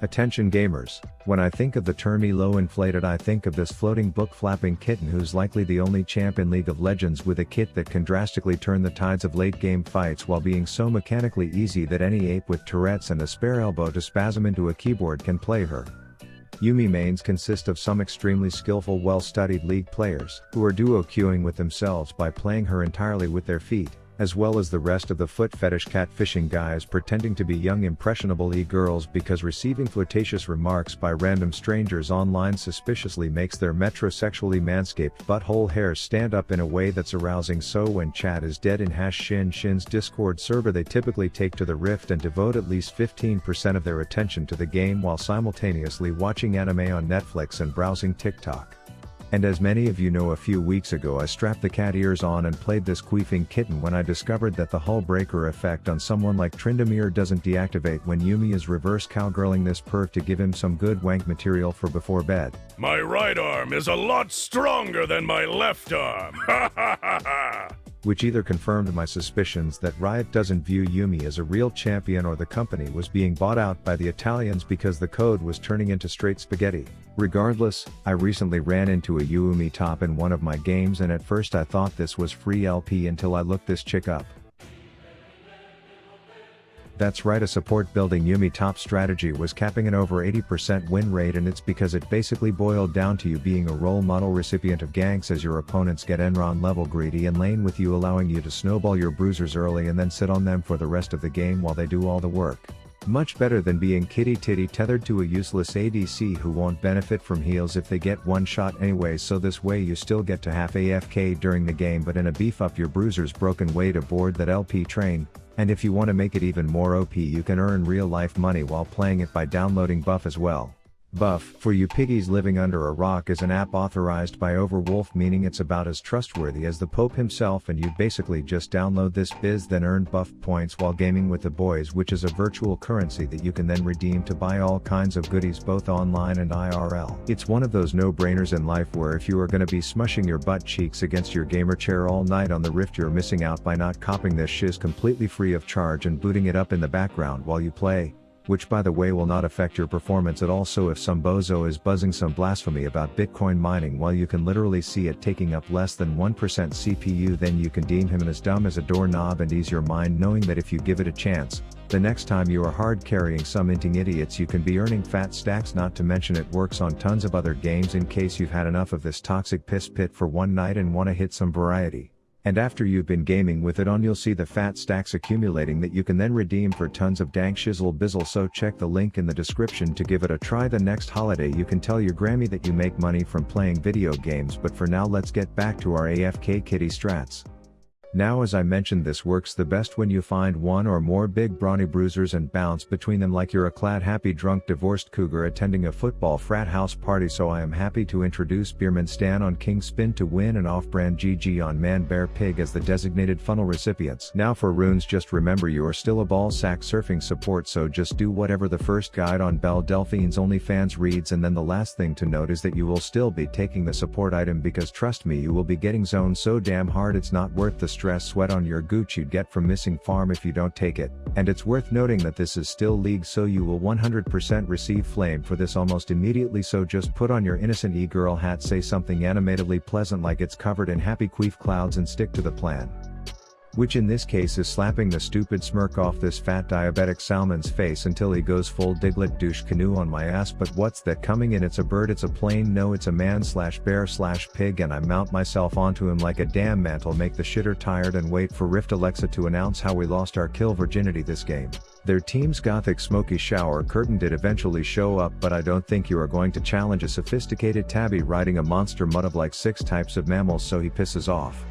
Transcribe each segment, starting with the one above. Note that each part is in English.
Attention gamers, when I think of the term elo inflated I think of this floating book flapping kitten who's likely the only champ in League of Legends with a kit that can drastically turn the tides of late game fights while being so mechanically easy that any ape with Tourette's and a spare elbow to spasm into a keyboard can play her. Yuumi mains consist of some extremely skillful well-studied League players, who are duo queuing with themselves by playing her entirely with their feet, as well as the rest of the foot fetish catfishing guys pretending to be young impressionable e-girls because receiving flirtatious remarks by random strangers online suspiciously makes their metrosexually manscaped butthole hairs stand up in a way that's arousing. So when chat is dead in #Shin's Discord server they typically take to the Rift and devote at least 15% of their attention to the game while simultaneously watching anime on Netflix and browsing TikTok. And as many of you know, a few weeks ago I strapped the cat ears on and played this queefing kitten when I discovered that the hull breaker effect on someone like Tryndamere doesn't deactivate when Yuumi is reverse cowgirling this perv to give him some good wank material for before bed. My right arm is a lot stronger than my left arm. Ha ha ha ha! Which either confirmed my suspicions that Riot doesn't view Yuumi as a real champion or the company was being bought out by the Italians because the code was turning into straight spaghetti. Regardless, I recently ran into a Yuumi top in one of my games and at first I thought this was free LP until I looked this chick up. That's right, a support building Yuumi top strategy was capping an over 80% win rate, and it's because it basically boiled down to you being a role model recipient of ganks as your opponents get Enron level greedy and lane with you, allowing you to snowball your bruisers early and then sit on them for the rest of the game while they do all the work. Much better than being kitty titty tethered to a useless ADC who won't benefit from heals if they get one shot anyway, so this way you still get to half AFK during the game but in a beef up your bruisers broken way to board that LP train. And if you want to make it even more OP you can earn real life money while playing it by downloading Buff as well. Buff, for you piggies living under a rock, is an app authorized by Overwolf, meaning it's about as trustworthy as the Pope himself, and you basically just download this biz then earn Buff points while gaming with the boys, which is a virtual currency that you can then redeem to buy all kinds of goodies both online and IRL. It's one of those no-brainers in life where if you are gonna be smushing your butt cheeks against your gamer chair all night on the Rift you're missing out by not copping this shiz completely free of charge and booting it up in the background while you play. Which by the way will not affect your performance at all, so if some bozo is buzzing some blasphemy about Bitcoin mining while you can literally see it taking up less than 1% CPU, then you can deem him as dumb as a doorknob and ease your mind knowing that if you give it a chance, the next time you are hard carrying some inting idiots you can be earning fat stacks, not to mention it works on tons of other games in case you've had enough of this toxic piss pit for one night and want to hit some variety. And after you've been gaming with it on you'll see the fat stacks accumulating that you can then redeem for tons of dank shizzle bizzle, so check the link in the description to give it a try. The next holiday you can tell your Grammy that you make money from playing video games, but for now let's get back to our AFK kitty strats. Now as I mentioned, this works the best when you find one or more big brawny bruisers and bounce between them like you're a clad happy drunk divorced cougar attending a football frat house party. So I am happy to introduce Spearman Stan on King Spin to win and off-brand GG on Man Bear Pig as the designated funnel recipients. Now for runes, just remember you are still a ball sack surfing support, so just do whatever the first guide on Belle Delphine's OnlyFans reads, and then the last thing to note is that you will still be taking the support item because trust me you will be getting zoned so damn hard it's not worth the stress sweat on your gooch you'd get from missing farm if you don't take it. And it's worth noting that this is still League, so you will 100% receive flame for this almost immediately, so just put on your innocent e-girl hat, say something animatedly pleasant like it's covered in happy queef clouds and stick to the plan. Which in this case is slapping the stupid smirk off this fat diabetic salmon's face until he goes full Diglett douche canoe on my ass. But what's that coming in? It's a bird, it's a plane, no it's a man slash bear slash pig, and I mount myself onto him like a damn mantle, make the shitter tired and wait for Rift Alexa to announce how we lost our kill virginity this game. Their team's gothic smoky shower curtain did eventually show up, but I don't think you are going to challenge a sophisticated tabby riding a monster mud of like 6 types of mammals, so he pisses off.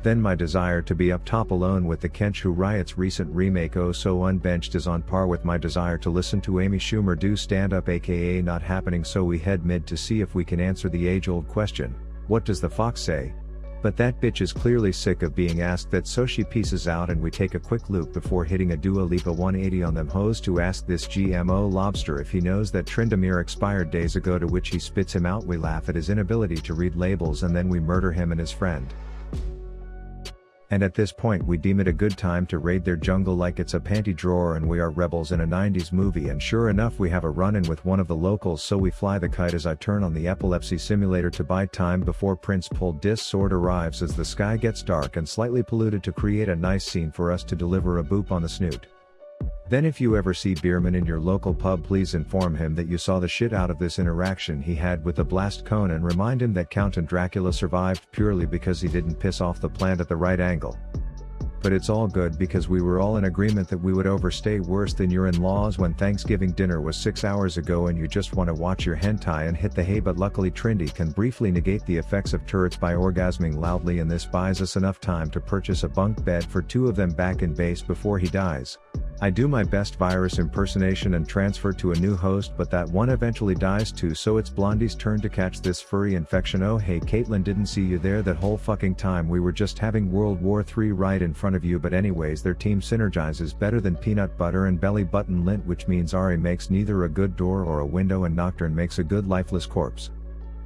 Then my desire to be up top alone with the Kench who Riot's recent remake Oh So Unbenched is on par with my desire to listen to Amy Schumer do stand up, aka not happening, so we head mid to see if we can answer the age old question, what does the fox say? But that bitch is clearly sick of being asked that, so she pieces out and we take a quick loop before hitting a Dua Lipa 180 on them hoes to ask this GMO lobster if he knows that Tryndamere expired days ago, to which he spits him out. We laugh at his inability to read labels and then we murder him and his friend. And at this point we deem it a good time to raid their jungle like it's a panty drawer and we are rebels in a 90s movie, and sure enough we have a run-in with one of the locals, so we fly the kite as I turn on the epilepsy simulator to buy time before Prince Pulled Dis Sword arrives as the sky gets dark and slightly polluted to create a nice scene for us to deliver a boop on the snoot. Then if you ever see Bierman in your local pub, please inform him that you saw the shit out of this interaction he had with the blast cone and remind him that Count Dracula survived purely because he didn't piss off the plant at the right angle. But it's all good because we were all in agreement that we would overstay worse than your in-laws when Thanksgiving dinner was 6 hours ago and you just want to watch your hentai and hit the hay, but luckily Trindy can briefly negate the effects of turrets by orgasming loudly, and this buys us enough time to purchase a bunk bed for 2 of them back in base before he dies. I do my best virus impersonation and transfer to a new host, but that one eventually dies too, so it's Blondie's turn to catch this furry infection. Oh hey Caitlin, didn't see you there that whole fucking time, we were just having World War III right in front of you, but anyways their team synergizes better than peanut butter and belly button lint, which means Ari makes neither a good door or a window and Nocturne makes a good lifeless corpse.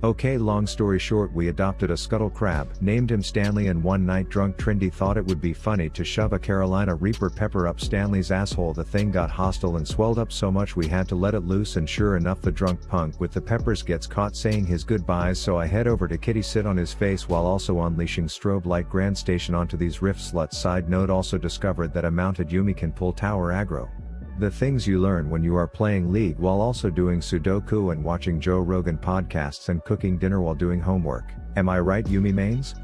Okay, long story short, we adopted a scuttle crab, named him Stanley, and one night drunk Trindy thought it would be funny to shove a Carolina Reaper pepper up Stanley's asshole. The thing got hostile and swelled up so much we had to let it loose, and sure enough the drunk punk with the peppers gets caught saying his goodbyes, so I head over to Kitty, sit on his face while also unleashing strobe light Grand Station onto these riff sluts. Side note, also discovered that a mounted Yuumi can pull tower aggro. The things you learn when you are playing League while also doing Sudoku and watching Joe Rogan podcasts and cooking dinner while doing homework. Am I right, Yuumi mains?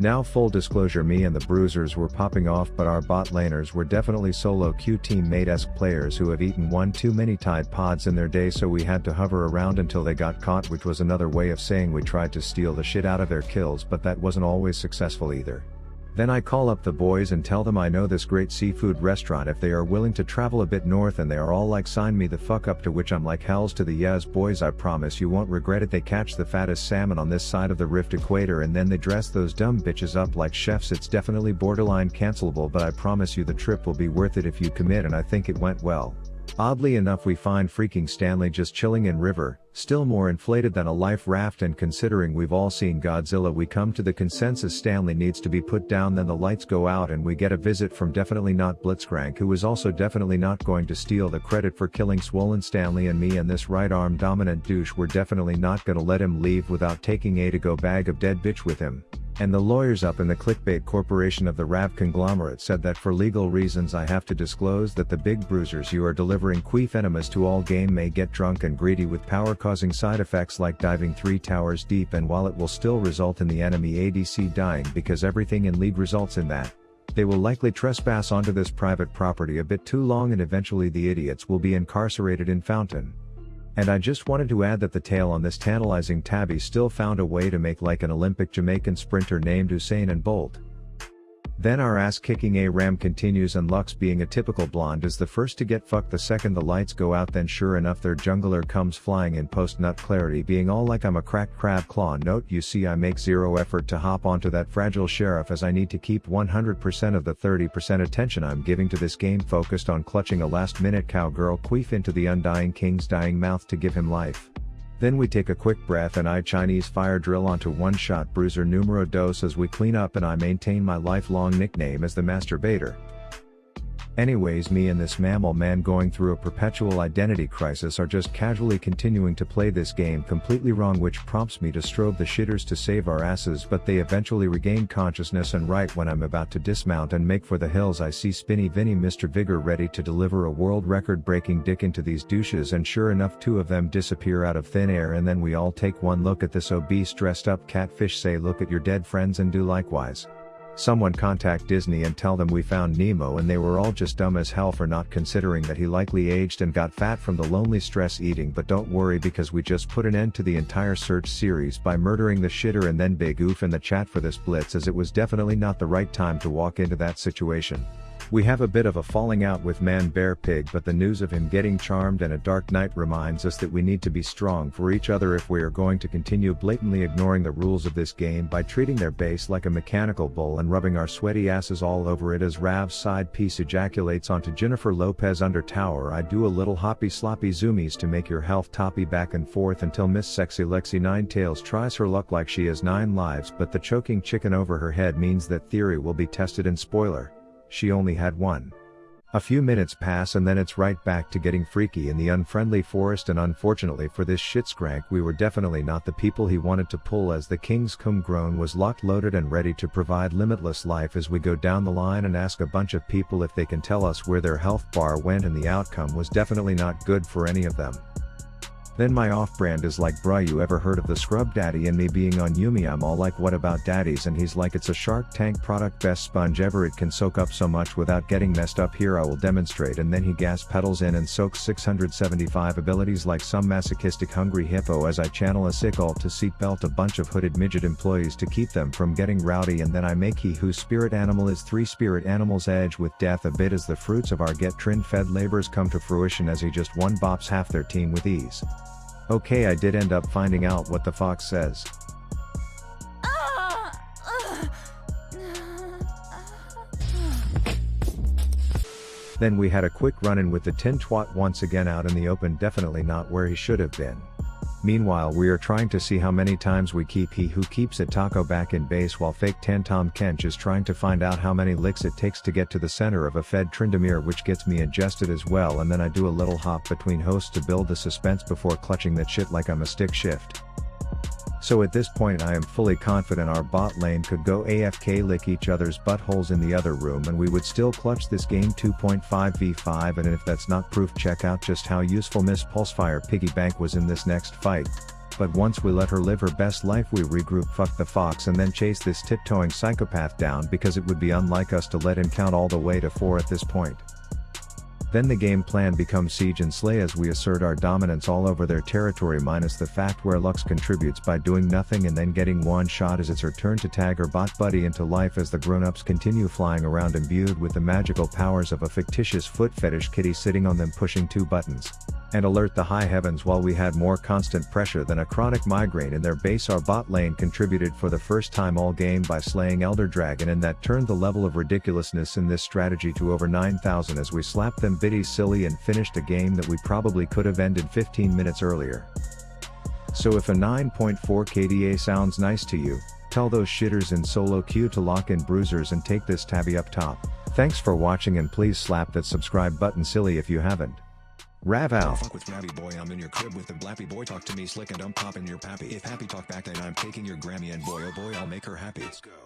Now full disclosure, me and the bruisers were popping off, but our bot laners were definitely solo queue teammate-esque players who have eaten one too many Tide Pods in their day, so we had to hover around until they got caught, which was another way of saying we tried to steal the shit out of their kills, but that wasn't always successful either. Then I call up the boys and tell them I know this great seafood restaurant if they are willing to travel a bit north, and they are all like, sign me the fuck up, to which I'm like, hells to the yes boys, I promise you won't regret it. They catch the fattest salmon on this side of the rift equator and then they dress those dumb bitches up like chefs. It's definitely borderline cancelable, but I promise you the trip will be worth it if you commit, and I think it went well. Oddly enough, we find freaking Stanley just chilling in river, still more inflated than a life raft, and considering we've all seen Godzilla, we come to the consensus Stanley needs to be put down. Then the lights go out and we get a visit from definitely not Blitzcrank, who is also definitely not going to steal the credit for killing swollen Stanley and me, and this right arm dominant douche, we're definitely not gonna let him leave without taking a to-go bag of dead bitch with him. And the lawyers up in the clickbait corporation of the RAV conglomerate said that for legal reasons I have to disclose that the big bruisers you are delivering queef enemas to all game may get drunk and greedy with power, causing side effects like diving 3 towers deep, and while it will still result in the enemy ADC dying because everything in League results in that, they will likely trespass onto this private property a bit too long and eventually the idiots will be incarcerated in Fountain. And I just wanted to add that the tail on this tantalizing tabby still found a way to make like an Olympic Jamaican sprinter named Usain Bolt. Then our ass-kicking A-Ram continues, and Lux, being a typical blonde, is the first to get fucked the second the lights go out. Then sure enough their jungler comes flying in post-nut clarity, being all like, I'm a cracked crab claw. Note, you see I make zero effort to hop onto that fragile sheriff as I need to keep 100% of the 30% attention I'm giving to this game focused on clutching a last-minute cowgirl queef into the undying king's dying mouth to give him life. Then we take a quick breath and I Chinese fire drill onto one-shot bruiser numero dos as we clean up, and I maintain my lifelong nickname as the masturbator. Anyways, me and this mammal man going through a perpetual identity crisis are just casually continuing to play this game completely wrong, which prompts me to strobe the shitters to save our asses, but they eventually regain consciousness, and right when I'm about to dismount and make for the hills I see Spinny Vinny Mr. Vigor ready to deliver a world record breaking dick into these douches, and sure enough 2 of them disappear out of thin air, and then we all take one look at this obese dressed up catfish, say look at your dead friends and do likewise. Someone contact Disney and tell them we found Nemo, and they were all just dumb as hell for not considering that he likely aged and got fat from the lonely stress eating. But don't worry, because we just put an end to the entire search series by murdering the shitter, and then big oof in the chat for this blitz, as it was definitely not the right time to walk into that situation. We have a bit of a falling out with Man Bear Pig, but the news of him getting charmed and a dark night reminds us that we need to be strong for each other if we are going to continue blatantly ignoring the rules of this game by treating their base like a mechanical bull and rubbing our sweaty asses all over it. As Rav's side piece ejaculates onto Jennifer Lopez under tower, I do a little hoppy sloppy zoomies to make your health toppy back and forth until Miss Sexy Lexi Ninetails tries her luck like she has 9 lives, but the choking chicken over her head means that theory will be tested, and spoiler, she only had 1. A few minutes pass and then it's right back to getting freaky in the unfriendly forest, and unfortunately for this shitscrank we were definitely not the people he wanted to pull, as the king's cum grown was locked, loaded and ready to provide limitless life as we go down the line and ask a bunch of people if they can tell us where their health bar went, and the outcome was definitely not good for any of them. Then my off-brand is like, bruh, you ever heard of the scrub daddy? And me being on Yuumi, I'm all like, what about daddies? And he's like, it's a Shark Tank product, best sponge ever, it can soak up so much without getting messed up. Here I will demonstrate. And then he gas pedals in and soaks 675 abilities like some masochistic hungry hippo as I channel a sick alt to seatbelt a bunch of hooded midget employees to keep them from getting rowdy, and then I make he whose spirit animal is 3 spirit animals edge with death a bit as the fruits of our get trin fed labors come to fruition as he just one bops half their team with ease. Okay, I did end up finding out what the fox says. Then we had a quick run-in with the tin twat once again out in the open, definitely not where he should have been. Meanwhile we are trying to see how many times we keep he who keeps it taco back in base, while fake Tantom Kench is trying to find out how many licks it takes to get to the center of a fed Tryndamere, which gets me ingested as well, and then I do a little hop between hosts to build the suspense before clutching that shit like I'm a stick shift. So at this point I am fully confident our bot lane could go AFK, lick each other's buttholes in the other room, and we would still clutch this game 2.5v5, and if that's not proof, check out just how useful Miss Pulsefire Piggy Bank was in this next fight. But once we let her live her best life we regroup, fuck the fox, and then chase this tiptoeing psychopath down, because it would be unlike us to let him count all the way to 4 at this point. Then the game plan becomes siege and slay as we assert our dominance all over their territory, minus the fact where Lux contributes by doing nothing and then getting one shot as it's her turn to tag her bot buddy into life, as the grown-ups continue flying around imbued with the magical powers of a fictitious foot fetish kitty sitting on them pushing 2 buttons. And alert the high heavens, while we had more constant pressure than a chronic migraine in their base, our bot lane contributed for the first time all game by slaying Elder Dragon, and that turned the level of ridiculousness in this strategy to over 9,000 as we slapped them bitty silly and finished a game that we probably could have ended 15 minutes earlier. So if a 9.4 KDA sounds nice to you, tell those shitters in solo queue to lock in bruisers and take this tabby up top. Thanks for watching, and please slap that subscribe button silly if you haven't. Rav out. Don't fuck with Rabby boy, I'm in your crib with the blappy boy. Talk to me slick and I'm popping your pappy. If happy talk back, then I'm taking your Grammy, and boy oh boy I'll make her happy. Let's go.